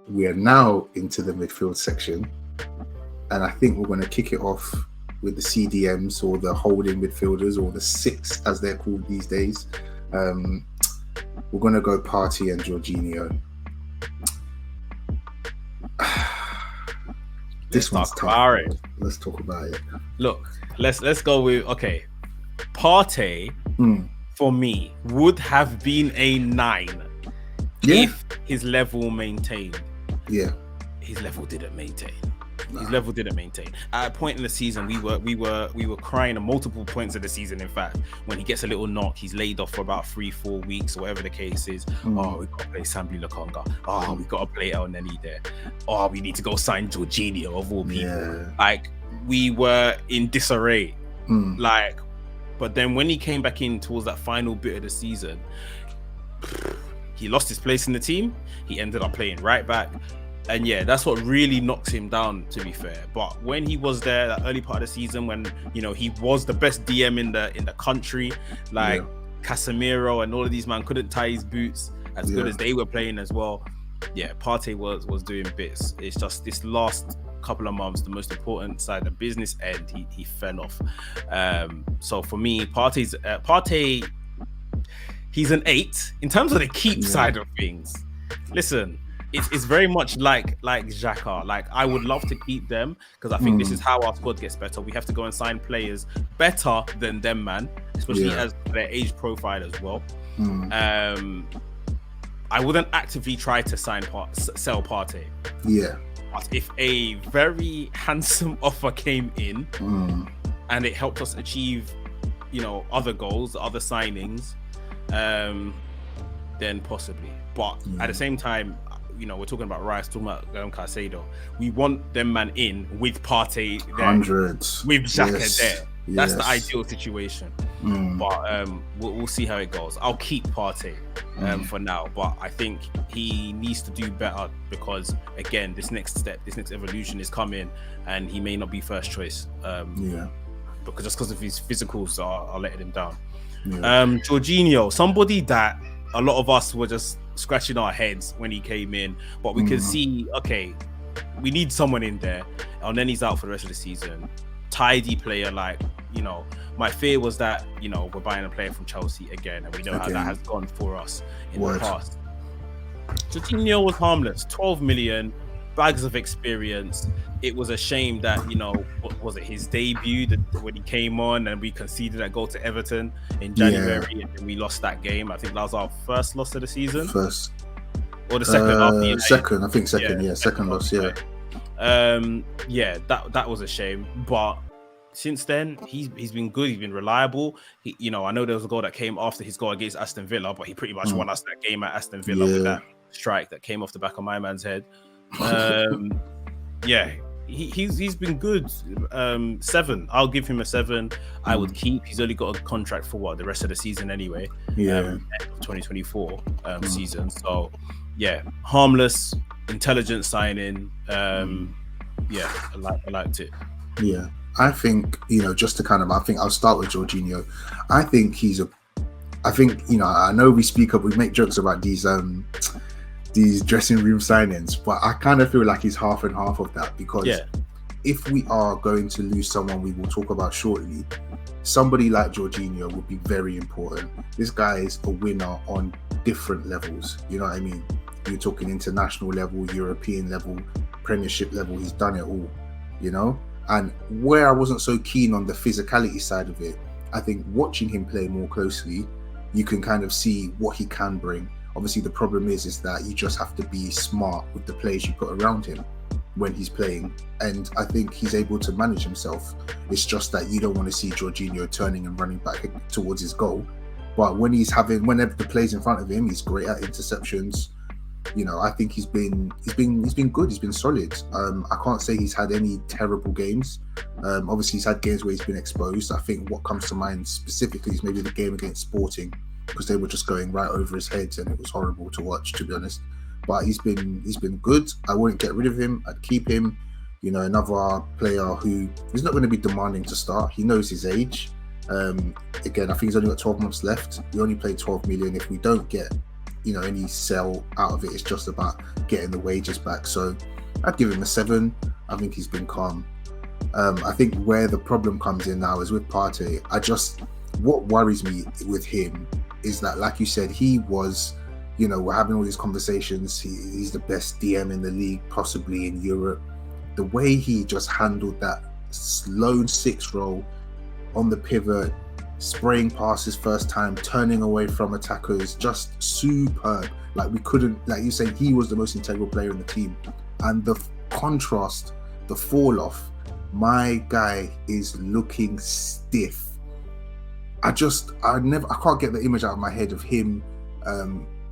we are now into the midfield section, and I think we're going to kick it off with the CDMs, or the holding midfielders, or the six as they're called these days. We're going to go Partey and Jorginho. This one's tough. Let's talk about it. Look, let's go with Partey. For me, would have been a 9 if his level maintained. Yeah, his level didn't maintain. His level didn't maintain. At a point in the season, we were crying at multiple points of the season. In fact, when he gets a little knock, he's laid off for about 3-4 weeks or whatever the case is. Oh, we got to play Sambi Lokonga. Oh, we got to play El Neni there. Oh, we need to go sign Jorginho of all people. Yeah. Like, we were in disarray. But then when he came back in towards that final bit of the season, he lost his place in the team. He ended up playing right back. And yeah, that's what really knocks him down, to be fair. But when he was there, that early part of the season, when he was the best DM in the country, Casemiro and all of these man couldn't tie his boots as good as they were playing as well. Yeah, Partey was doing bits. It's just this last couple of months, the most important side, the business end, he fell off. So for me, Partey, he's an 8 in terms of the keep side of things. Listen. It's very much like Xhaka. Like, I would love to keep them because I think this is how our squad gets better. We have to go and sign players better than them, man, especially as their age profile as well. I wouldn't actively try to sell Partey. Yeah. But if a very handsome offer came in and it helped us achieve, other goals, other signings, then possibly. But at the same time, we're talking about Rice, talking about Caicedo. We want them man in with Partey there, 100 with Xhaka there. That's the ideal situation. But we'll see how it goes. I'll keep Partey for now, but I think he needs to do better because, again, this next evolution is coming, and he may not be first choice. Because of his physicals are letting him down. Jorginho, somebody that a lot of us were just scratching our heads when he came in, but we could see, okay, we need someone in there, and then he's out for the rest of the season. Tidy player, my fear was that we're buying a player from Chelsea again, and we know how that has gone for us in the past. Jorginho was harmless, 12 million, bags of experience. It was a shame that, was it his debut when he came on and we conceded that goal to Everton in January and then we lost that game. I think that was our first loss of the season. First. Or the second after Second, I think second, second loss, that was a shame. But since then, he's been good, he's been reliable. I know there was a goal that came after his goal against Aston Villa, but he pretty much won us that game at Aston Villa with that strike that came off the back of my man's head. He's been good. 7. I'll give him a 7. I would keep. He's only got a contract for the rest of the season anyway. End of 2024 season. So harmless, intelligent signing. I liked it. Yeah, I think just to I think I'll start with Jorginho. I think I know we make jokes about these dressing room signings, but I kind of feel like he's half and half of that, because if we are going to lose someone we will talk about shortly, somebody like Jorginho would be very important. This guy is a winner on different levels, you know what I mean? You're talking international level, European level, Premiership level, he's done it all, And where I wasn't so keen on the physicality side of it, I think watching him play more closely, you can kind of see what he can bring. Obviously, the problem is that you just have to be smart with the players you put around him when he's playing. And I think he's able to manage himself. It's just that you don't want to see Jorginho turning and running back towards his goal. But whenever the play's in front of him, he's great at interceptions. I think he's been good. He's been solid. I can't say he's had any terrible games. Obviously, he's had games where he's been exposed. I think what comes to mind specifically is maybe the game against Sporting, because they were just going right over his head and it was horrible to watch, to be honest. But he's been good. I wouldn't get rid of him. I'd keep him. Another player who is not going to be demanding to start. He knows his age. Again, I think he's only got 12 months left. We only played 12 million. If we don't get any sell out of it. It's just about getting the wages back. So I'd give him a 7. I think he's been calm. I think where the problem comes in now is with Partey. What worries me with him is that, like you said, he was, we're having all these conversations. He's the best DM in the league, possibly in Europe. The way he just handled that lone 6 role on the pivot, spraying passes first time, turning away from attackers, just superb. Like you said, he was the most integral player in the team. And the contrast, the fall off, my guy is looking stiff. I can't get the image out of my head of him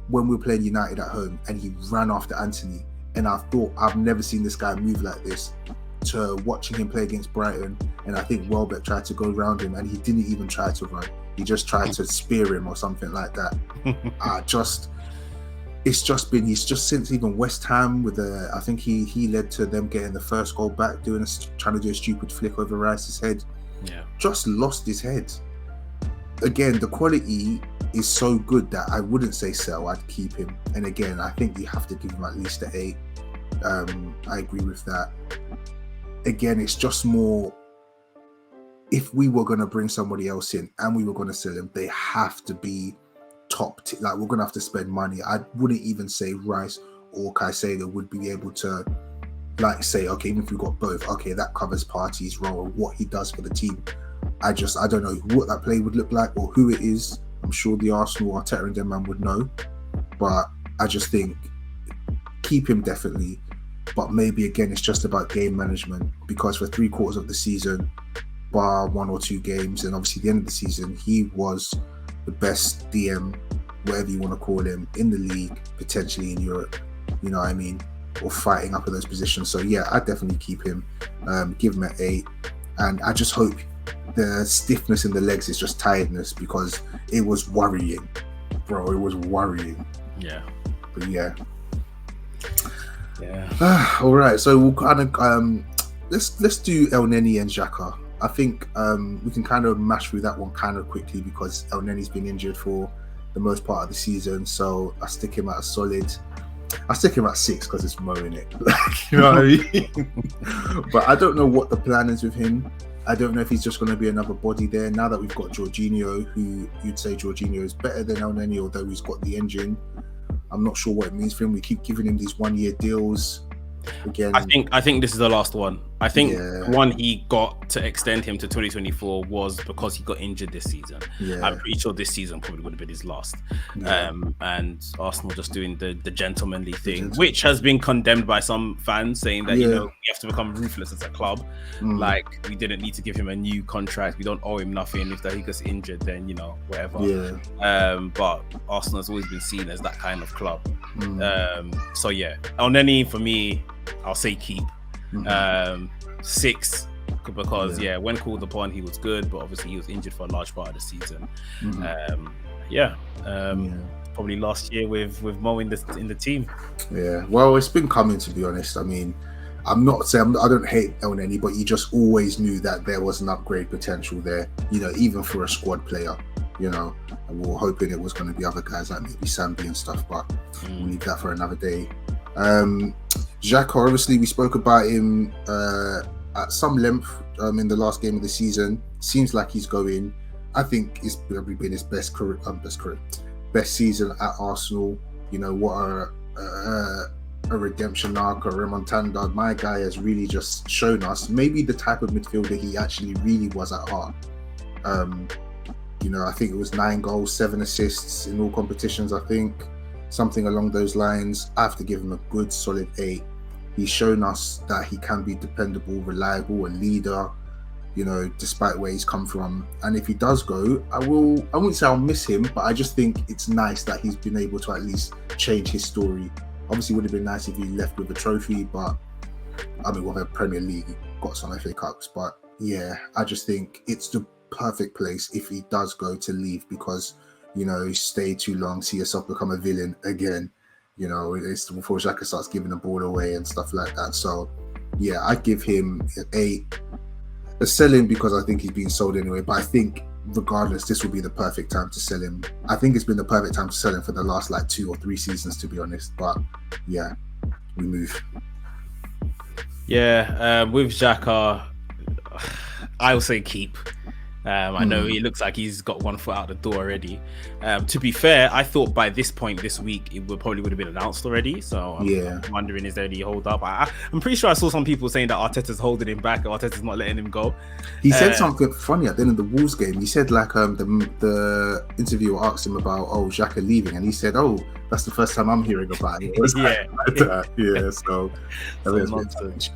when we were playing United at home and he ran after Anthony, and I thought, I've never seen this guy move like this, to watching him play against Brighton, and I think Welbeck tried to go around him and he didn't even try to run. He just tried to spear him or something like that. He's just since even West Ham I think he led to them getting the first goal back, trying to do a stupid flick over Rice's head. Yeah. Just lost his head. Again, the quality is so good that I wouldn't say sell, I'd keep him. And again, I think you have to give him at least an 8. I agree with that. Again, it's just more, if we were going to bring somebody else in and we were going to sell him, they have to be like, we're going to have to spend money. I wouldn't even say Rice or Caicedo would be able to, like, say, okay, even if we got both, okay, that covers Partey's role and what he does for the team. I don't know what that play would look like or who it is. I'm sure the Arsenal, Arteta and them man would know. But I just think keep him definitely. But maybe, again, it's just about game management, because for 3/4 of the season, bar 1 or 2 games, and obviously the end of the season, he was the best DM, whatever you want to call him, in the league, potentially in Europe, you know what I mean? Or fighting up in those positions. So yeah, I definitely keep him, give him an 8. And I just hope the stiffness in the legs is just tiredness, because it was worrying, bro. It was worrying. Yeah. But yeah. Yeah. All right. So we'll kind of let's do El Neni and Xhaka. I think we can kind of mash through that one kind of quickly, because El Neni's been injured for the most part of the season. So I stick him at a solid. I stick him at 6 because it's Mo in it. You know what I mean? But I don't know what the plan is with him. I don't know if he's just going to be another body there. Now that we've got Jorginho, who you'd say Jorginho is better than El Neni, although he's got the engine. I'm not sure what it means for him. We keep giving him these 1-year deals. Again, I think this is the last one. I think one he got to extend him to 2024 was because he got injured this season. Yeah. I'm pretty sure this season probably would have been his last. Yeah. And Arsenal just doing the gentlemanly thing, which has been condemned by some fans, saying that you know, we have to become ruthless as a club. Like, we didn't need to give him a new contract. We don't owe him nothing. If he gets injured, then whatever. Yeah. But Arsenal has always been seen as that kind of club. So yeah, El Neni for me, I'll say keep. 6 because when called upon he was good, but obviously he was injured for a large part of the season. Probably last year with Mo in the team. Yeah, well, it's been coming, to be honest. I mean, I'm not saying I don't hate El Neni, but you just always knew that there was an upgrade potential there, even for a squad player, and we were hoping it was going to be other guys like maybe Sambi and stuff, but we'll leave that for another day. Xhaka, obviously we spoke about him at some length in the last game of the season. Seems like he's going. I think it's probably been his best season at Arsenal. What a redemption arc, a remontada. My guy has really just shown us maybe the type of midfielder he actually really was at heart. I think it was 9 goals, 7 assists in all competitions, I think. Something along those lines. I have to give him a good solid 8. He's shown us that he can be dependable, reliable, a leader, despite where he's come from. And if he does go, I wouldn't say I'll miss him, but I just think it's nice that he's been able to at least change his story. Obviously, it would have been nice if he left with a trophy, but with a Premier League, he got some FA Cups. But yeah, I just think it's the perfect place if he does go to leave, because stay too long, see yourself become a villain again. It's before Xhaka starts giving the ball away and stuff like that. So yeah, I give him an 8. Sell him because I think he's being sold anyway. But I think regardless, this will be the perfect time to sell him. I think it's been the perfect time to sell him for the last like 2 or 3 seasons, to be honest. But yeah, we move. Yeah, with Xhaka, I'll say keep. I know he looks like he's got one foot out the door already. To be fair, I thought by this point this week it probably would have been announced already. So I'm wondering, is there any hold up? I'm pretty sure I saw some people saying that Arteta's holding him back. Arteta's not letting him go. He said something funny at the end of the Wolves game. He said like the interviewer asked him about Xhaka leaving, and he said, that's the first time I'm hearing about it. So that is nonsense.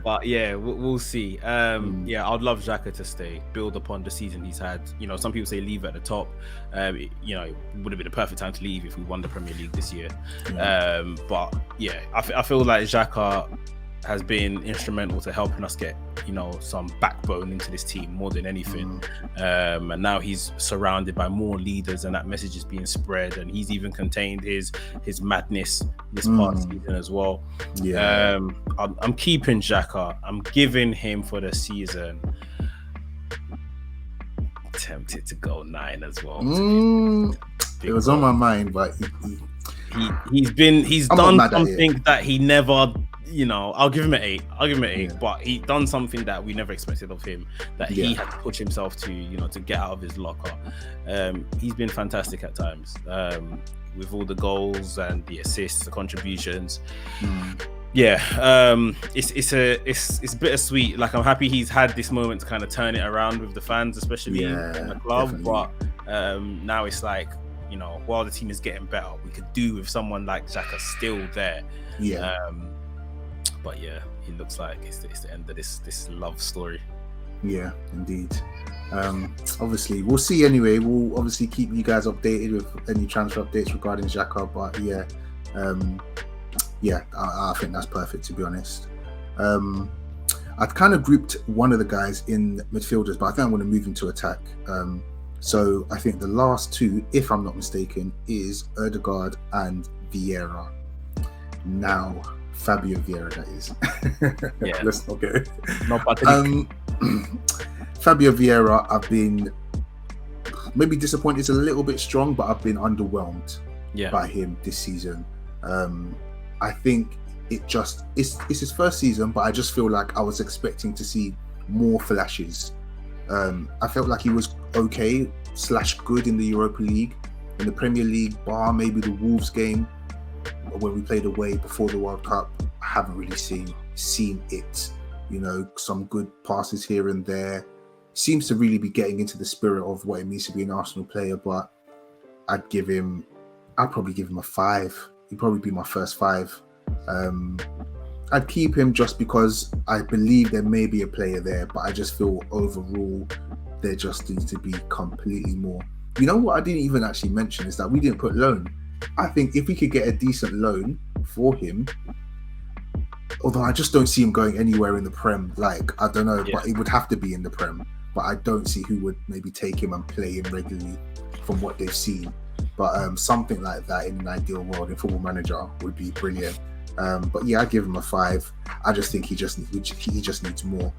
But yeah, we'll see. Yeah, I'd love Xhaka to stay, build upon the season he's had. You know, some people say leave at the top. You know, it would have been a perfect time to leave if we won the Premier League this year. But yeah, I feel like Xhaka has been instrumental to helping us get, you know, some backbone into this team more than anything. And now he's surrounded by more leaders, and that message is being spread. And he's even contained his madness this past season as well. I'm keeping Xhaka. I'm giving him for the season. Tempted to go 9 as well. It was on my mind, but he's done something that he never. You know, I'll give him an 8. But he done something that we never expected of him, that he had to push himself to, you know, to get out of his locker. He's been fantastic at times, with all the goals and the assists, the contributions. It's bittersweet. Like, I'm happy he's had this moment to kind of turn it around with the fans, especially in the club. Definitely. But now it's like, you know, while the team is getting better, we could do with someone like Xhaka still there. But yeah, it looks like it's the end of this love story. Yeah, indeed. Obviously, we'll see anyway. We'll obviously keep you guys updated with any transfer updates regarding Xhaka. But I think that's perfect, to be honest. I've kind of grouped one of the guys in midfielders, but I think I'm going to move into attack. So I think the last 2, if I'm not mistaken, is Ødegaard and Vieira. Now, Fabio Vieira, that is. Let's not go. Fabio Vieira, I've been maybe disappointed. It's a little bit strong, but I've been underwhelmed by him this season. I think it's his first season, but I just feel like I was expecting to see more flashes. I felt like he was okay / good in the Europa League. In the Premier League, bar maybe the Wolves game, when we played away before the World Cup, I haven't really seen it. You know, some good passes here and there. Seems to really be getting into the spirit of what it means to be an Arsenal player, but I'd probably give him a 5. He'd probably be my first 5. I'd keep him just because I believe there may be a player there, but I just feel overall there just needs to be completely more. You know what I didn't even actually mention is that we didn't put loan. I think if we could get a decent loan for him, although I just don't see him going anywhere in the Prem. Like, I don't know, but it would have to be in the Prem. But I don't see who would maybe take him and play him regularly from what they've seen. But something like that in an ideal world in Football Manager would be brilliant. But yeah, I'd give him a 5. I just think he just needs more.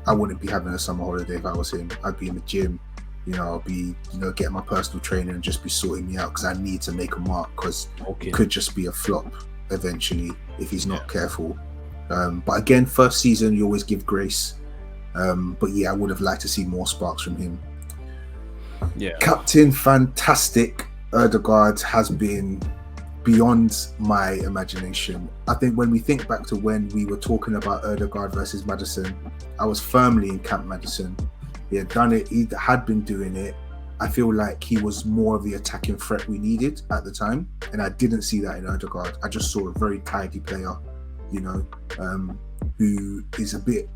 I wouldn't be having a summer holiday if I was him. I'd be in the gym. You know, I'll be, getting my personal trainer and just be sorting me out because I need to make a mark, because it could just be a flop eventually if he's not careful. But again, first season, you always give grace. But yeah, I would have liked to see more sparks from him. Captain Fantastic Ødegaard has been beyond my imagination. I think when we think back to when we were talking about Ødegaard versus Maddison, I was firmly in Camp Maddison. He had done it, he had been doing it. I feel like he was more of the attacking threat we needed at the time, and I didn't see that in Ødegaard. I just saw a very tidy player, who is a bit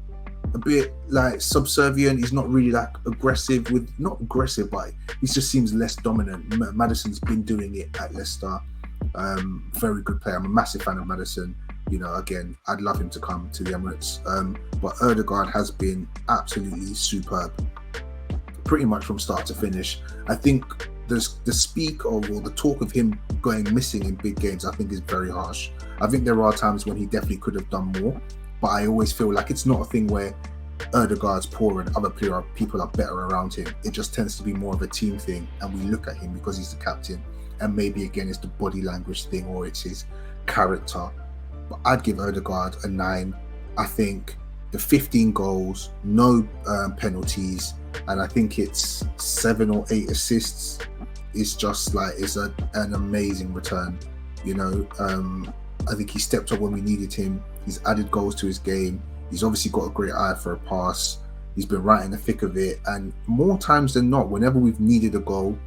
like subservient. He's not really like aggressive not aggressive, but he just seems less dominant. Maddison's been doing it at Leicester. Very good player. I'm a massive fan of Maddison. Again, I'd love him to come to the Emirates. But Ødegaard has been absolutely superb, pretty much from start to finish. I think the speak of, or the talk of him going missing in big games, I think is very harsh. I think there are times when he definitely could have done more, but I always feel like it's not a thing where Erdegaard's poor and other people are better around him. It just tends to be more of a team thing, and we look at him because he's the captain, and maybe again it's the body language thing or it's his character. But I'd give Erdegaard a 9. I think the 15 goals, no penalties, and I think it's 7 or 8 assists. It's just like it's an amazing return. You know, I think he stepped up when we needed him. He's added goals to his game. He's obviously got a great eye for a pass. He's been right in the thick of it. And more times than not, whenever we've needed a goal,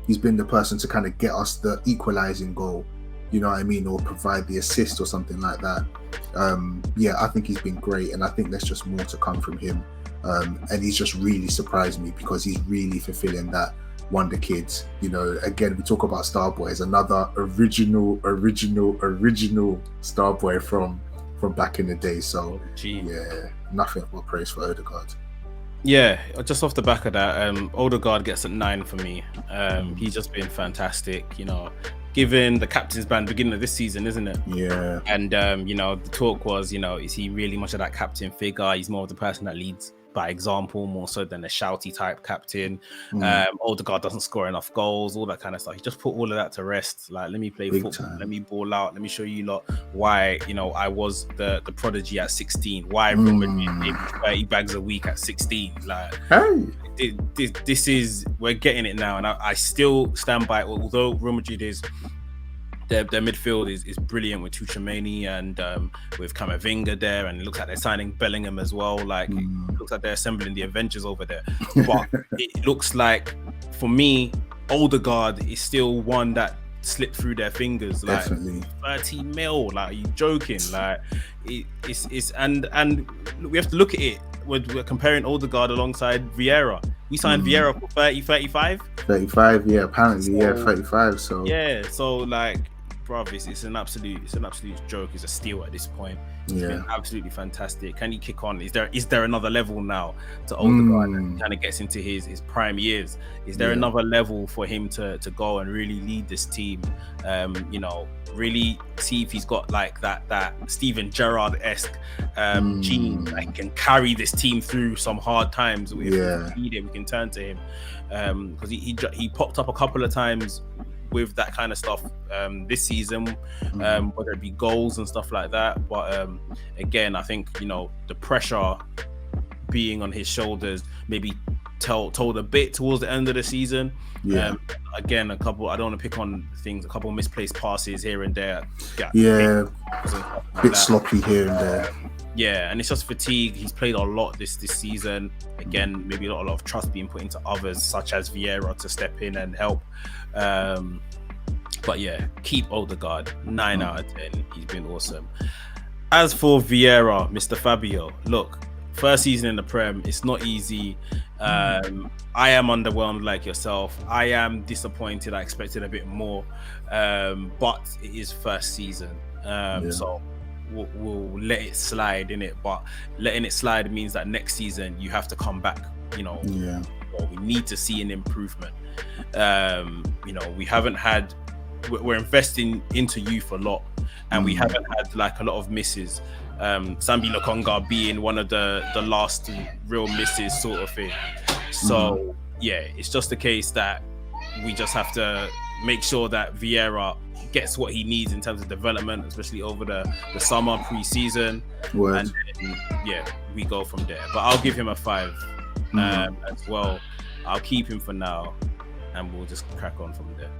he's been the person to kind of get us the equalizing goal, you know what I mean? Or provide the assist or something like that. Yeah, I think he's been great. And I think there's just more to come from him. And he's just really surprised me because he's really fulfilling that wonder kids. You know, again, we talk about Starboy, another original Starboy from back in the day. So yeah, nothing but praise for Odegaard. Yeah, just off the back of that, Odegaard gets a 9 for me. He's just been fantastic, you know, given the captain's ban beginning of this season, isn't it? Yeah. And you know, the talk was, you know, is he really much of that captain figure? He's more of the person that leads by example, more so than a shouty type captain. Odegaard doesn't score enough goals, all that kind of stuff. He just put all of that to rest. Like, let me play football, let me ball out, let me show you lot why, you know, I was the prodigy at 16. Why Real Madrid gave me 30 bags a week at 16. Like, this is, we're getting it now, and I still stand by. Although Real Madrid is. Their midfield is brilliant with Tchouaméni and with Camavinga there, and it looks like they're signing Bellingham as well. Like, it looks like they're assembling the Avengers over there. But it looks like, for me, Odegaard is still one that slipped through their fingers. Like, definitely. 30 mil. Like, are you joking? Like, it's and we have to look at it. We're comparing Odegaard alongside Vieira. We signed Vieira for 30, 35? 35, yeah, apparently, so, yeah, 35. So yeah, so like, bruv, it's an absolute joke. It's a steal at this point. It's been absolutely fantastic. Can he kick on? Is there another level now to Odegaard and kind of gets into his prime years? Is there another level for him to go and really lead this team? You know, really see if he's got like that Steven Gerrard-esque gene that can carry this team through some hard times. If we need it, we can turn to him, because he popped up a couple of times with that kind of stuff this season, whether it be goals and stuff like that. But again, I think, you know, the pressure being on his shoulders maybe told a bit towards the end of the season. Again, I don't want to pick on things, a couple misplaced passes here and there. Bit sloppy here and there. Yeah, and it's just fatigue. He's played a lot this season. Again, maybe a lot of trust being put into others, such as Vieira, to step in and help. But yeah, keep Odegaard, 9 out of 10. He's been awesome. As for Vieira, Mr. Fabio, look, first season in the Prem, it's not easy. I am underwhelmed like yourself. I am disappointed. I expected a bit more, but it is first season. So we'll let it slide, innit? But letting it slide means that next season you have to come back, you know. Well, we need to see an improvement. You know, we're investing into youth a lot, and we haven't had like a lot of misses. Sambi Lokonga being one of the last real misses, sort of thing. So yeah, it's just a case that we just have to make sure that Vieira gets what he needs in terms of development, especially over the summer pre-season. And then, we go from there. But I'll give him a 5 as well. I'll keep him for now, and we'll just crack on from there.